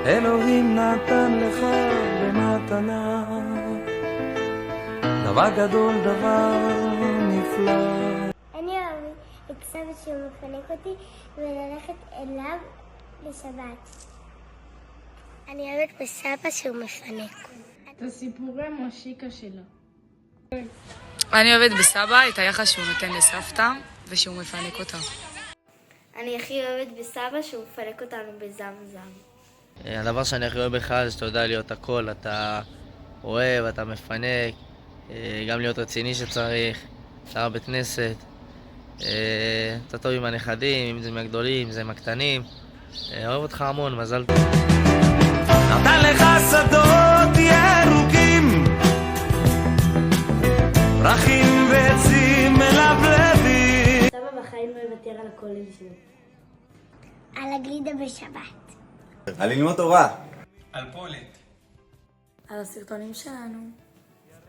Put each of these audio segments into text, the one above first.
אלוהים נתן לך במתנה דבר גדול, דבר נפלא. אני אוהבת את סבא שהוא מפנק אותי וללכת אליו לשבת. אני אוהבת בסבא שהוא מפנק. את הסיפורי מושיקה שלו. אני אוהבת בסבא את היחס שהוא נותן לסבתא ושהוא מפנק אותה. אני הכי אוהבת בסבא שהוא מפנק אותנו בזם זם. הדבר שאני הכי אוהב בך זה שאתה יודע להיות הכל, אתה אוהב, אתה מפנק, גם להיות רציני שצריך, שר בית כנסת, אתה טוב עם הנכדים, אם זה מהגדולים, אם זה מהקטנים, אוהב אותך המון, מזל טוב. נתן לך שדות ירוקים, פרחים ועצים מלבלבים. סבא בחיים לא יוותר על הכולל שלו. על הגלידה בשבת. על ללמוד תורה. על פולט. על הסרטונים שלנו.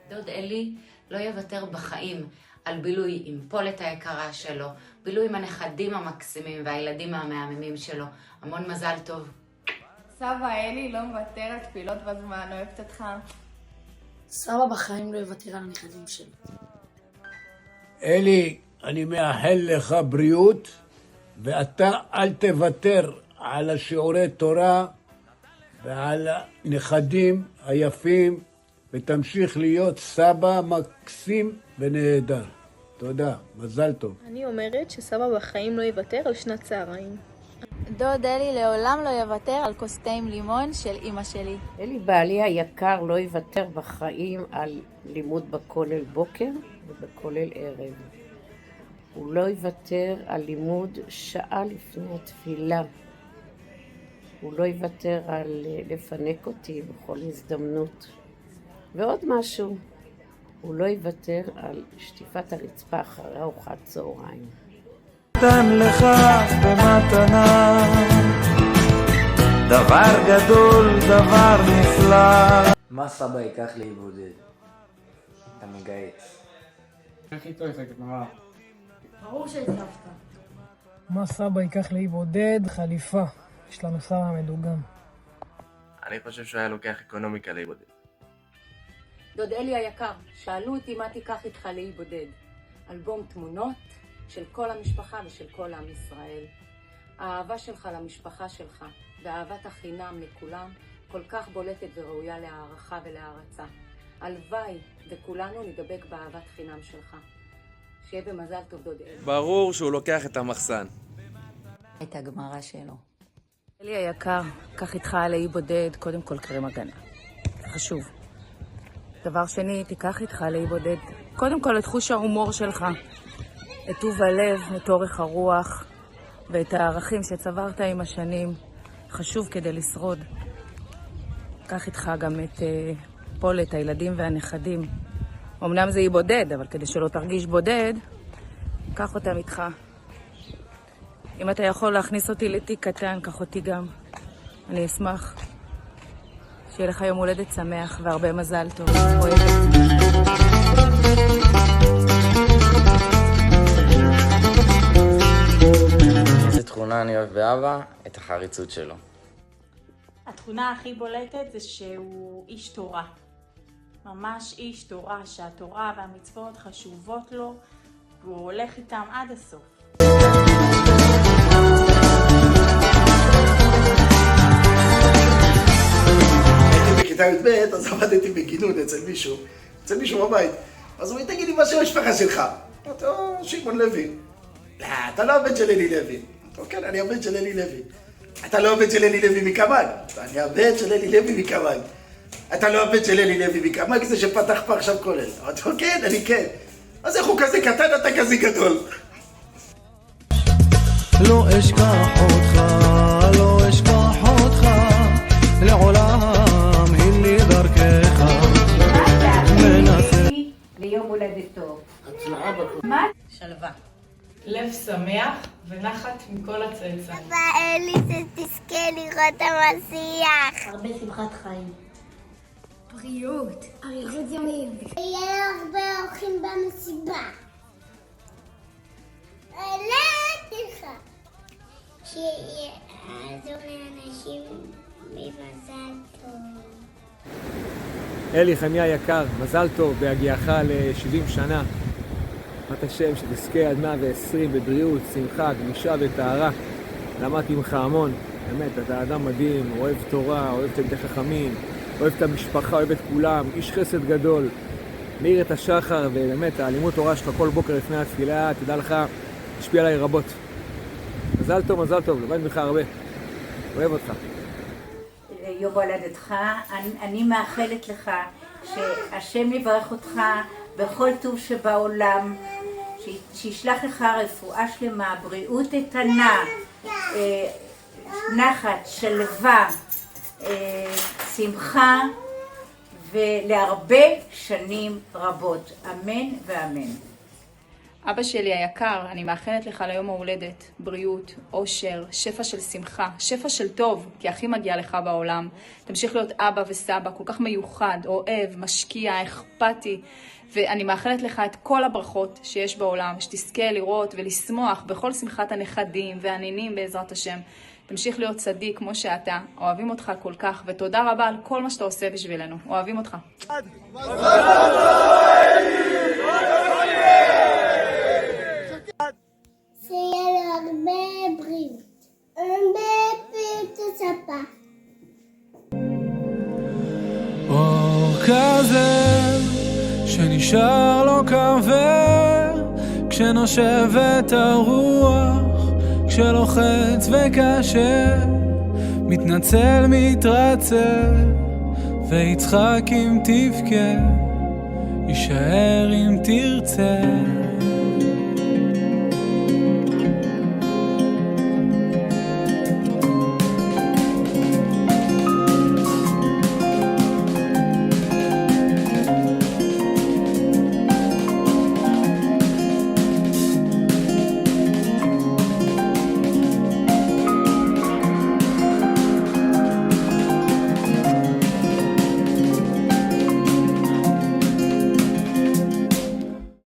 דוד אלי לא יוותר בחיים על בילוי עם פולט היקרה שלו, בילוי עם הנכדים המקסימים והילדים המהממים שלו. המון מזל טוב. סבא אלי לא מוותר על תפילות בזמן, אוהבת אותך. סבא בחיים לא יוותר על הנכדים שלו. אלי, אני מאחל לך בריאות, ואתה אל תוותר על השיעורי תורה ועל הנכדים היפים, ותמשיך להיות סבא מקסים ונהדר. תודה, מזל טוב. אני אומרת שסבא בחיים לא יוותר על שנת צהריים. דוד אלי לעולם לא יוותר על כוס תה עם לימון של אמא שלי. אלי בעלי היקר לא יוותר בחיים על לימוד בכולל בוקר ובכולל ערב. הוא לא יוותר על לימוד שעה לפני התפילה. הוא לא יוותר על לפנק אותי בכל הזדמנות. ועוד משהו, הוא לא יוותר על שטיפת הרצפה אחרי ארוחת צהריים. נתן לך במתנה דבר גדול, דבר נפלא. מה סבא ייקח להיבודד? אתה מגייס. איך איתו יחקת נורא? ברור שהצלחת. מה סבא ייקח לאי בודד? חליפה. יש לנו סבא מדוגם. אני חושב שהוא היה לוקח אקונומיקה לאי בודד. דוד אלי היקר, שאלו אותי מה תיקח איתך לאי בודד. אלבום תמונות של כל המשפחה ושל כל עם ישראל. האהבה שלך למשפחה שלך ואהבת החינם לכולם כל כך בולטת וראויה להערכה ולהערצה. הלוואי וכולנו נדבק באהבת חינם שלך. שיהיה במזל טוב דוד אלי. ברור שהוא לוקח את המחסן. את הגמרא שלו. אלי היקר, קח איתך לאי בודד קודם כל קרם הגנה. חשוב. דבר שני, תיקח איתך לאי בודד קודם כל את חוש ההומור שלך. את טוב הלב, את אורך הרוח ואת הערכים שצברת עם השנים. חשוב כדי לשרוד. קח איתך גם את פולט, הילדים והנכדים. אמנם זה יהיה בודד, אבל כדי שלא תרגיש בודד, קח אותם איתך. אם אתה יכול להכניס אותי לתיק קטן, קח אותי גם. אני אשמח. שיהיה לך יום הולדת שמח והרבה מזל טוב. אוהבת. איזה תכונה אני אוהב באבא? את החריצות שלו. התכונה הכי בולטת זה שהוא איש תורה. ממש איש תורה, שהתורה והמצוות חשובות לו, והוא הולך איתם עד הסוף. הייתי בכיתה י"ב, אז עבדתי בגינון אצל מישהו בבית. אז הוא אומר, תגיד לי מה של המשפחה שלך. אמרתי לו, שמעון לוי. לא, אתה לא הבן של אלי לוי. אמרתי לו, כן, אני הבן של אלי לוי. אתה לא הבן של אלי לוי מקמאן. אני הבן של אלי לוי מקמאן. אתה לא הבן של אלי לוי מקמאן, זה שפתח פה עכשיו כולל. אמרתי לו, כן, אני כן. אז איך הוא כזה קטן, אתה כזה גדול. לא אשכח אותך, לא אשכח אותך, לעולם הנה דרכך. ליום הולדת טוב. הצלחה בכל. מה? שלווה. לב שמח ונחת מכל הצאצאים. אבא אלי, שתזכה לראות המשיח. הרבה שמחת חיים. בריאות. אריכות ימים. יהיה הרבה אורחים במסיבה. העליתי לך. שיעזור לאנשים מזל טוב. אלי חמיה יקר, מזל טוב בהגיעך ל-70 שנה. בת השם שתזכה עד 120 בבריאות, שמחה, גמישה וטהרה. למדתי ממך המון, באמת, אתה אדם מדהים, אוהב תורה, אוהב תלמידי חכמים, אוהב את המשפחה, אוהב את כולם, איש חסד גדול, מאיר את השחר, ובאמת, הלימוד תורה שלך כל בוקר לפני התפילה, תדע לך, תשפיע עליי רבות. מזל טוב, לבד ממך הרבה. אוהב אותך. יום הולדתך, אני מאחלת לך שהשם יברך אותך בכל טוב שבעולם, שישלח לך רפואה שלמה, בריאות איתנה, נחת, שלווה, שמחה, ולהרבה שנים רבות. אמן ואמן. אבא שלי היקר, אני מאחלת לך ליום ההולדת, בריאות, אושר, שפע של שמחה, שפע של טוב, כי הכי מגיע לך בעולם. תמשיך להיות אבא וסבא, כל כך מיוחד, אוהב, משקיע, אכפתי, ואני מאחלת לך את כל הברכות שיש בעולם, שתזכה לראות ולשמוח בכל שמחת הנכדים והנינים בעזרת השם. תמשיך להיות צדיק כמו שאתה, אוהבים אותך כל כך, ותודה רבה על כל מה שאתה עושה בשבילנו, אוהבים אותך. שיהיה לו הרבה בריאות, הרבה בריאות וספה. אור כזה שנשאר לו כבד כשנושבת הרוח, כשלוחץ וקשה, מתנצל מתרצה ויצחק אם תבכה, יישאר אם תרצה.